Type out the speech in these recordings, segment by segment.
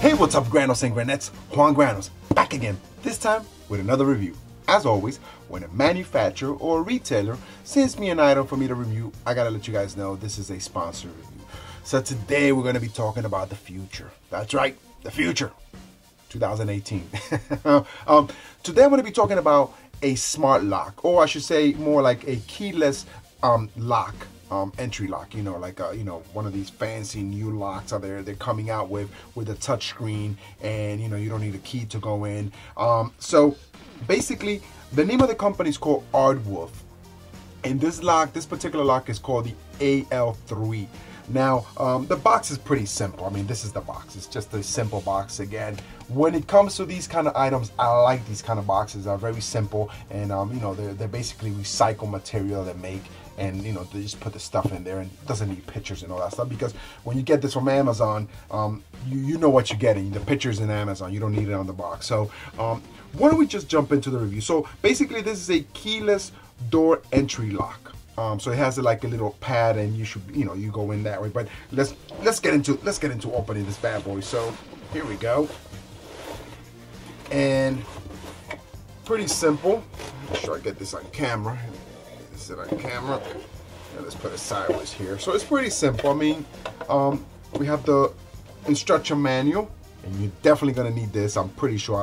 Hey, what's up, Granos and Granettes? Juan Granos, back again, this time with another review. As always, when a manufacturer or a retailer sends me an item for me to review, I gotta let you guys know this is a sponsored review. So today we're gonna be talking about the future. That's right, the future, 2018. Today I'm gonna be talking about a smart lock, or I should say more like a keyless lock. Entry lock, you know, like one of these fancy new locks out there they're coming out with a touch screen, and you don't need a key to go in. So basically the name of the company is called Ardwolf, and this particular lock is called the AL3. Now the box is pretty simple. I mean, this is the box. It's just a simple box. Again, when it comes to these kind of items, I like these kind of boxes. They're very simple, and they're basically recycled material they make, and they just put the stuff in there, and it doesn't need pictures and all that stuff, because when you get this from Amazon, you know what you're getting. The pictures in Amazon, you don't need it on the box. So why don't we just jump into the review? So basically this is a keyless door entry lock. So it has like a little pad, and you should you go in that way. But let's get into opening this bad boy. So here we go, and pretty simple. Make sure I get this on camera. This is on camera, and let's put it sideways here. So it's pretty simple. I mean, we have the instruction manual, and you're definitely gonna need this. I'm pretty sure.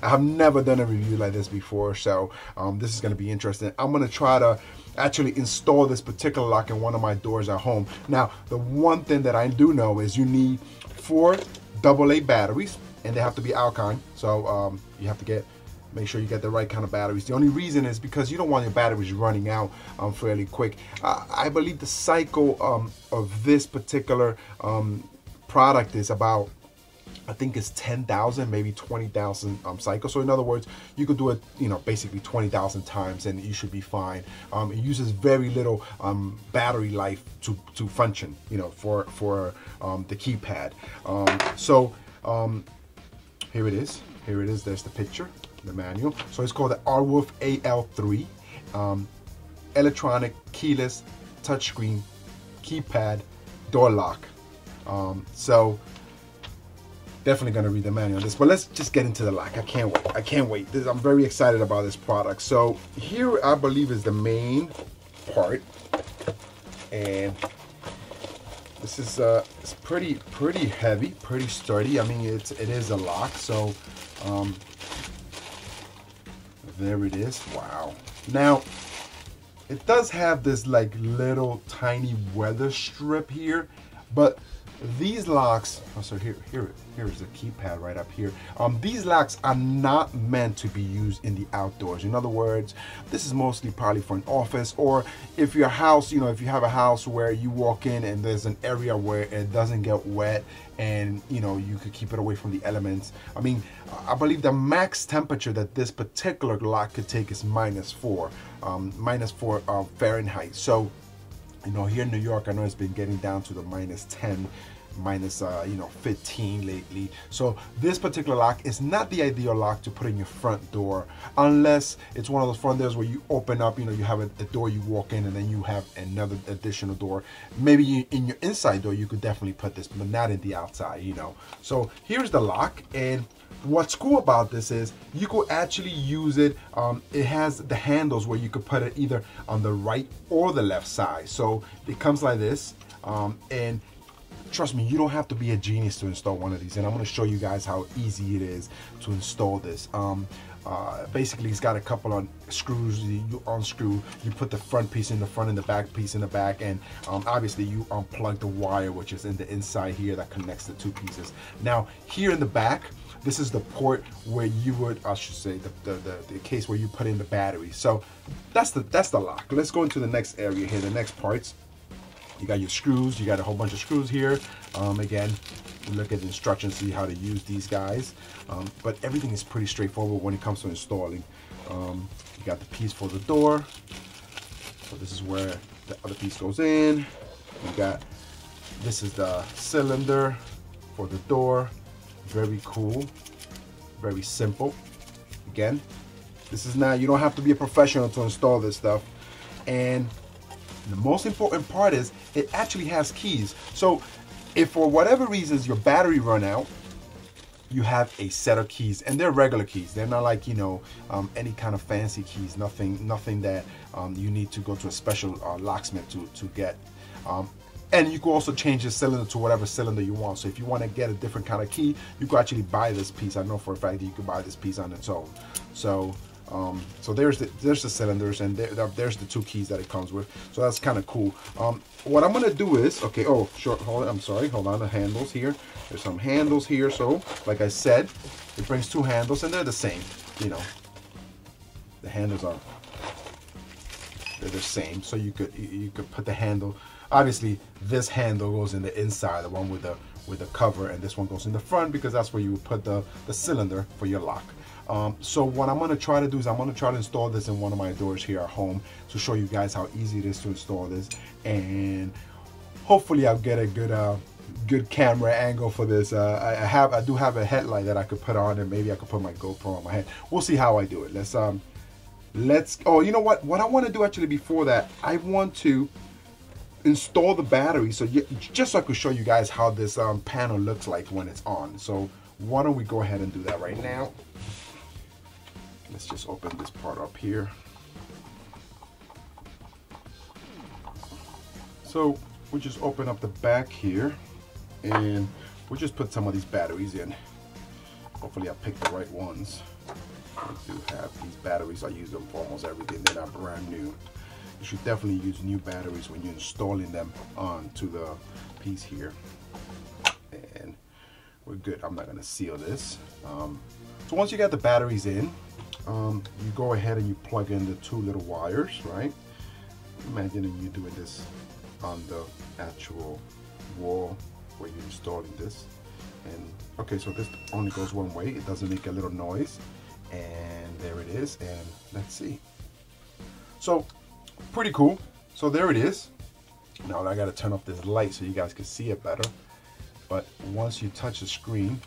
I have never done a review like this before, so this is gonna be interesting. I'm gonna try to actually install this particular lock in one of my doors at home. Now, the one thing that I do know is you need 4 AA batteries, and they have to be alkaline. So you have to make sure you get the right kind of batteries. The only reason is because you don't want your batteries running out fairly quick. I believe the cycle of this particular product is about, I think it's 10,000, maybe 20,000 cycles. So in other words, you could do it, basically 20,000 times, and you should be fine. It uses very little battery life to function, for the keypad. So here it is. Here it is. There's the picture, the manual. So it's called the Ardwolf AL3, electronic keyless touchscreen keypad door lock. So definitely gonna read the manual on this, but let's just get into the lock. I can't wait. I'm very excited about this product. So here, I believe, is the main part, and this is it's pretty heavy, pretty sturdy. I mean, it is a lock. So there it is. Wow. Now it does have this like little tiny weather strip here, but these locks, so here is the keypad right up here. These locks are not meant to be used in the outdoors. In other words, this is mostly probably for an office, or if your house, if you have a house where you walk in and there's an area where it doesn't get wet, and you could keep it away from the elements. I mean, I believe the max temperature that this particular lock could take is -4 Fahrenheit. So here in New York, I know it's been getting down to the -10, -15 lately. So this particular lock is not the ideal lock to put in your front door, unless it's one of those front doors where you open up, you have a door you walk in, and then you have another additional door. Maybe in your inside door, you could definitely put this, but not in the outside, So here's the lock, and what's cool about this is you could actually use it. It has the handles where you could put it either on the right or the left side. So it comes like this, and trust me, you don't have to be a genius to install one of these, and I'm going to show you guys how easy it is to install this. Basically, it's got a couple of screws. You unscrew, you put the front piece in the front and the back piece in the back, and obviously you unplug the wire, which is in the inside here, that connects the 2 pieces. Now here in the back, this is the port where you would, I should say, the case where you put in the battery. So that's the lock. Let's go into the next area here, the next parts. You got your screws. You got a whole bunch of screws here. Again, look at the instructions, see how to use these guys. But everything is pretty straightforward when it comes to installing. You got the piece for the door. So this is where the other piece goes in. This is the cylinder for the door. Very cool, very simple. Again, you don't have to be a professional to install this stuff. And the most important part is it actually has keys. So if for whatever reasons your battery run out, you have a set of keys, and they're regular keys. They're not like, you know, any kind of fancy keys, nothing that you need to go to a special locksmith to get. And you can also change the cylinder to whatever cylinder you want. So if you want to get a different kind of key, you can actually buy this piece. I know for a fact that you can buy this piece on its own. So so there's the cylinders, and there's the 2 keys that it comes with. So that's kind of cool. What I'm gonna do is, okay, oh, sure, hold on, I'm sorry, hold on, the handles here. There's some handles here. So like I said, it brings 2 handles, and they're the same, you know. The handles they're the same. So you could put the handle. Obviously, this handle goes in the inside, the one with the cover, and this one goes in the front, because that's where you would put the cylinder for your lock. So what I'm going to try to do is I'm going to try to install this in one of my doors here at home to show you guys how easy it is to install this, and hopefully I'll get a good camera angle for this. I do have a headlight that I could put on, and maybe I could put my GoPro on my head. We'll see how I do it. Let's oh, you know what I want to do actually before that, I want to install the battery, so just so I could show you guys how this panel looks like when it's on. So why don't we go ahead and do that right now. Let's just open this part up here. So we just open up the back here, and we'll just put some of these batteries in. Hopefully I picked the right ones. I do have these batteries. I use them for almost everything. They're not brand new. You should definitely use new batteries when you're installing them onto the piece here. And we're good. I'm not going to seal this. So once you got the batteries in, you go ahead and you plug in the 2 little wires, right? Imagining you doing this on the actual wall where you're installing this. And okay, so this only goes one way. It doesn't make a little noise. And there it is. And let's see. So pretty cool. So there it is. Now I got to turn off this light so you guys can see it better. But once you touch the screen,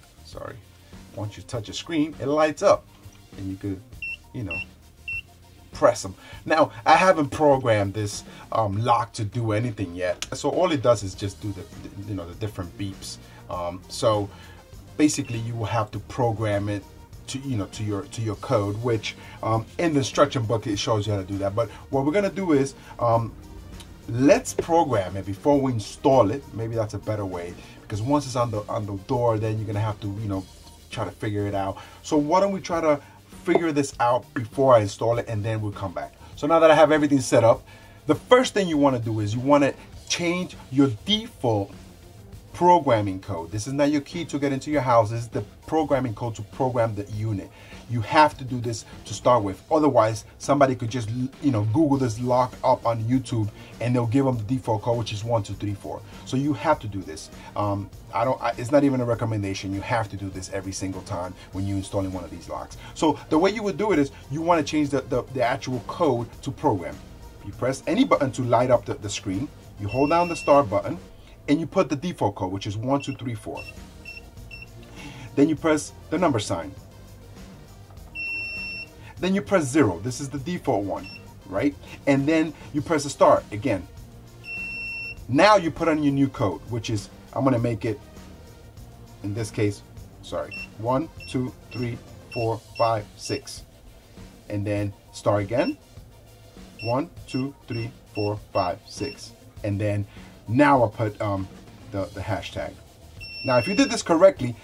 once you touch the screen, it lights up, and you could, you know, press them. Now I haven't programmed this lock to do anything yet, so all it does is just do the different beeps. So basically you will have to program it to your code, which in the instruction book it shows you how to do that. But what we're gonna do is let's program it before we install it. Maybe that's a better way, because once it's on the door, then you're gonna have to, you know, try to figure it out. So why don't we try to figure this out before I install it, and then we'll come back. So now that I have everything set up, the first thing you want to do is you want to change your default programming code. This is not your key to get into your house. This is the programming code to program the unit. You have to do this to start with. Otherwise, somebody could just, you know, Google this lock up on YouTube, and they'll give them the default code, which is 1, 2, 3, 4. So you have to do this. It's not even a recommendation. You have to do this every single time when you're installing one of these locks. So the way you would do it is you want to change the actual code to program. You press any button to light up the screen. You hold down the start button, and you put the default code, which is 1, 2, 3, 4. Then you press the number sign. Then you press 0. This is the default one, right? And then you press the start again. Now you put on your new code, which is, I'm gonna make it, in this case, 1, 2, 3, 4, 5, 6. And then start again. 1, 2, 3, 4, 5, 6. And then now I put the hashtag. Now if you did this correctly,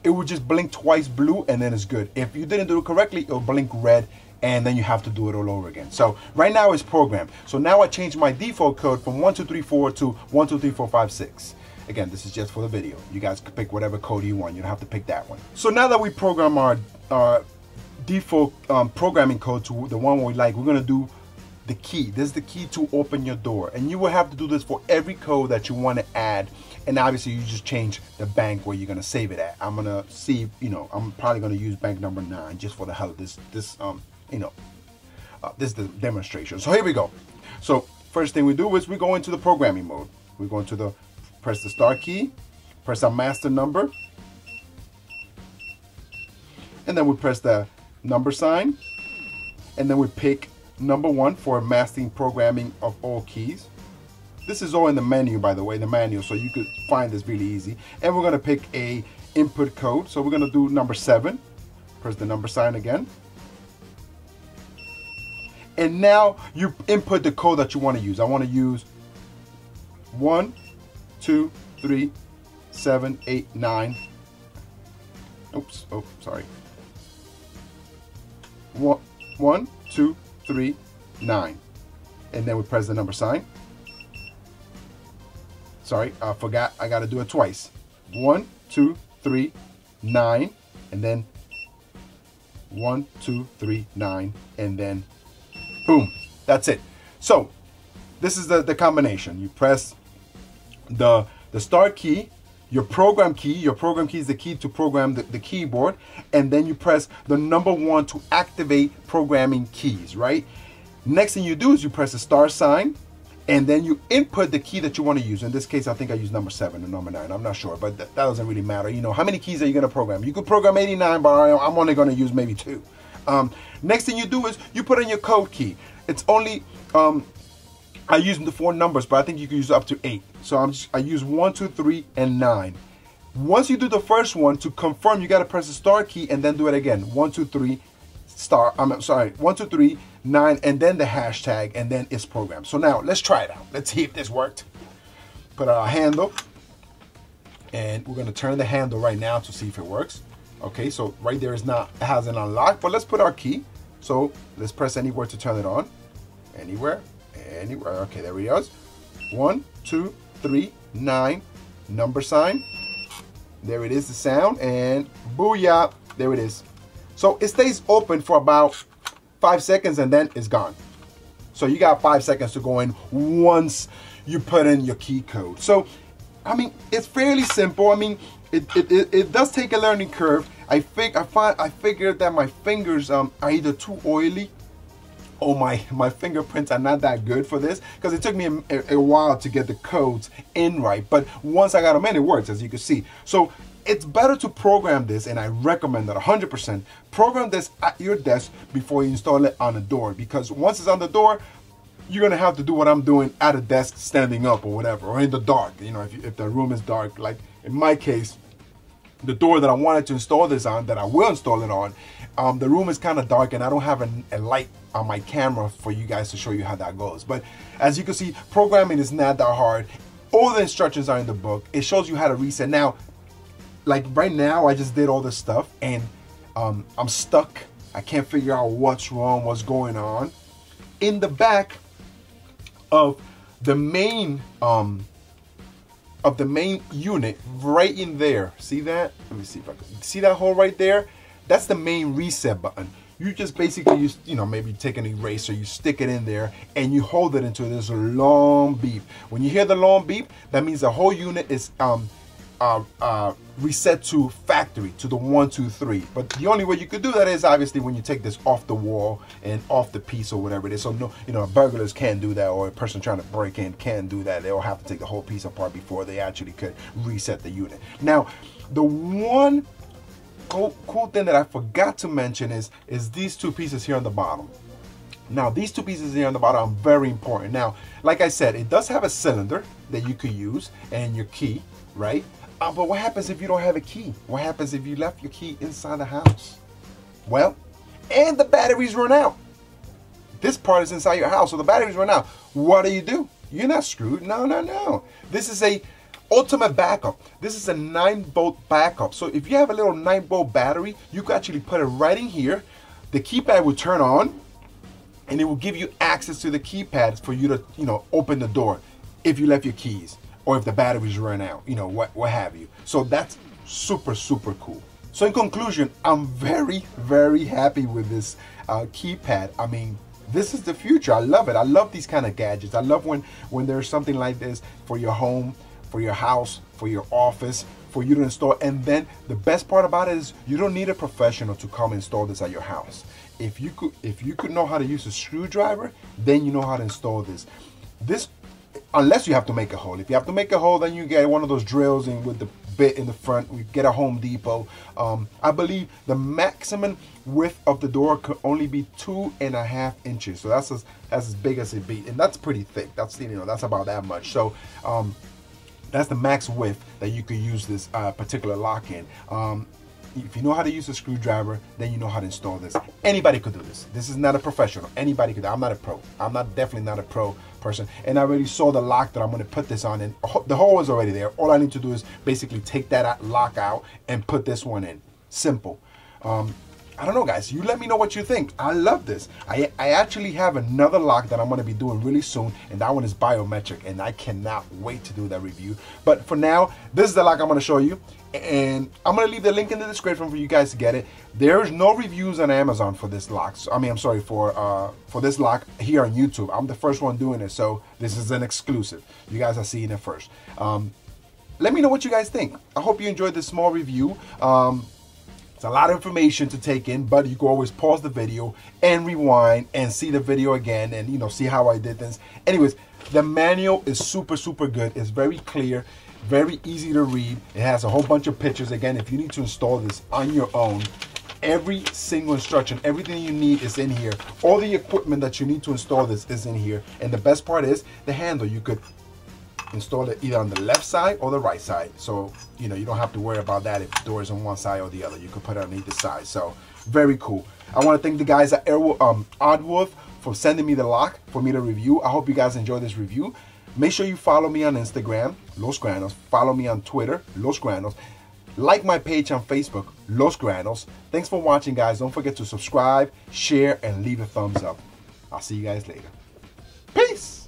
it would just blink twice blue, and then it's good. If you didn't do it correctly, it'll blink red, and then you have to do it all over again. So right now it's programmed. So now I changed my default code from 1, 2, 3, 4 to 1, 2, 3, 4, 5, 6. Again, this is just for the video. You guys can pick whatever code you want. You don't have to pick that one. So now that we program our default programming code to the one we like, we're gonna do the key. This is the key to open your door, and you will have to do this for every code that you want to add. And obviously you just change the bank where you're gonna save it at. I'm gonna see, you know, I'm probably gonna use bank number 9 just for the hell of this is the demonstration. So here we go. So first thing we do is we go into the programming mode. We go into press the start key, press our master number, and then we press the number sign, and then we pick number 1 for masking programming of all keys. This is all in the menu, by the way, the manual, so you could find this really easy. And we're gonna pick a input code. So we're gonna do number 7. Press the number sign again. And now you input the code that you want to use. I want to use 1, 2, 3, 7, 8, 9. Oops, oh, sorry. 1, 2, 3, 9. And then we press the number sign. Sorry, I forgot. I got to do it twice. 1, 2, 3, 9. And then 1, 2, 3, 9. And then boom. That's it. So this is the combination. You press the start key, your program key. Your program key is the key to program the keyboard. And then you press the number 1 to activate programming keys, right? Next thing you do is you press the star sign, and then you input the key that you want to use. In this case, I think I use number 7 and number 9. I'm not sure, but that doesn't really matter. You know, how many keys are you going to program? You could program 89, but I'm only going to use maybe 2. Next thing you do is you put in your code key. It's only, I use the 4 numbers, but I think you can use up to 8. So I use 1, 2, 3, and 9. Once you do the first one, to confirm, you got to press the star key and then do it again. 1, 2, 3, star. I'm sorry, 1, 2, 3, 9, and then the hashtag, and then it's programmed. So now let's try it out. Let's see if this worked. Put our handle, and we're gonna turn the handle right now to see if it works. Okay, so right there is not, it hasn't unlocked, but let's put our key. So let's press anywhere to turn it on. Anywhere, anywhere. Okay, there we go. 1, 2, 3, 9, number sign. There it is, the sound, and booyah, there it is. So it stays open for about 5 seconds and then it's gone. So you got 5 seconds to go in once you put in your key code. So, I mean, it's fairly simple. I mean, it does take a learning curve. I figured that my fingers are either too oily or my fingerprints are not that good for this, because it took me a while to get the codes in right. But once I got them in, it works, as you can see. So it's better to program this, and I recommend that 100%. Program this at your desk before you install it on the door, because once it's on the door, you're gonna have to do what I'm doing at a desk, standing up or whatever, or in the dark. You know, if the room is dark, like in my case, the door that I wanted to install this on, that I will install it on, the room is kind of dark and I don't have a light on my camera for you guys to show you how that goes. But as you can see, programming is not that hard. All the instructions are in the book. It shows you how to reset. Now, like right now, I just did all this stuff and I'm stuck. I can't figure out what's wrong, what's going on. In the back of the main unit, right in there, see that? Let me see if I can see that hole right there. That's the main reset button. You just basically use, you know, maybe take an eraser, you stick it in there, and you hold it until there's a long beep. When you hear the long beep, that means the whole unit is reset to factory, to the 1, 2, 3. But the only way you could do that is obviously when you take this off the wall and off the piece or whatever it is. So no, you know, burglars can't do that, or a person trying to break in can't do that. They'll have to take the whole piece apart before they actually could reset the unit. Now, the one cool thing that I forgot to mention is these 2 pieces here on the bottom. Now, these 2 pieces here on the bottom are very important. Now, like I said, it does have a cylinder that you could use and your key, right? But what happens if you don't have a key? What happens if you left your key inside the house? Well, and the batteries run out. This part is inside your house, so the batteries run out. What do? You're not screwed. No, no, no. This is a ultimate backup. This is a 9-volt backup. So if you have a little 9-volt battery, you can actually put it right in here. The keypad will turn on, and it will give you access to the keypads for you to, you know, open the door if you left your keys, or if the batteries run out, you know, what have you. So that's super, super cool. So in conclusion, I'm very, very happy with this keypad. I mean, this is the future. I love it. I love these kind of gadgets. I love when there's something like this for your home, for your house, for your office, for you to install. And then the best part about it is you don't need a professional to come install this at your house. If you could know how to use a screwdriver, then you know how to install this. Unless you have to make a hole. If you have to make a hole, then you get one of those drills and with the bit in the front. We get a Home Depot. I believe the maximum width of the door could only be 2.5 inches. So that's as big as it be, and that's pretty thick. That's, you know, that's about that much. So That's the max width that you could use this particular lock in. If you know how to use a screwdriver, then you know how to install this. Anybody could do this. This is not a professional. Anybody could. I'm not a pro. I'm definitely not a pro person. And I already saw the lock that I'm going to put this on, and the hole is already there. All I need to do is basically take that lock out and put this one in. Simple. I don't know, guys. You let me know what you think. I love this. I actually have another lock that I'm going to be doing really soon, and that one is biometric, and I cannot wait to do that review. But for now, this is the lock I'm going to show you, and I'm going to leave the link in the description for you guys to get it. There's no reviews on Amazon for this lock. So, I'm sorry, for this lock here on YouTube. I'm the first one doing it, so this is an exclusive. You guys are seeing it first. Let me know what you guys think. I hope you enjoyed this small review. It's a lot of information to take in, but you can always pause the video and rewind and see the video again and, you know, see how I did this. Anyways, the manual is super, super good. It's very clear, very easy to read. It has a whole bunch of pictures. Again, if you need to install this on your own, every single instruction, everything you need is in here. All the equipment that you need to install this is in here. And the best part is the handle. You could install it either on the left side or the right side, so you know you don't have to worry about that if the door is on one side or the other. You can put it on either side. So very cool. I want to thank the guys at Ardwolf for sending me the lock for me to review. I hope you guys enjoy this review. Make sure you follow me on Instagram, Los Granos. Follow me on Twitter, Los Granos. Like my page on Facebook, Los Granos. Thanks for watching, guys. Don't forget to subscribe, share, and leave a thumbs up. I'll see you guys later. Peace.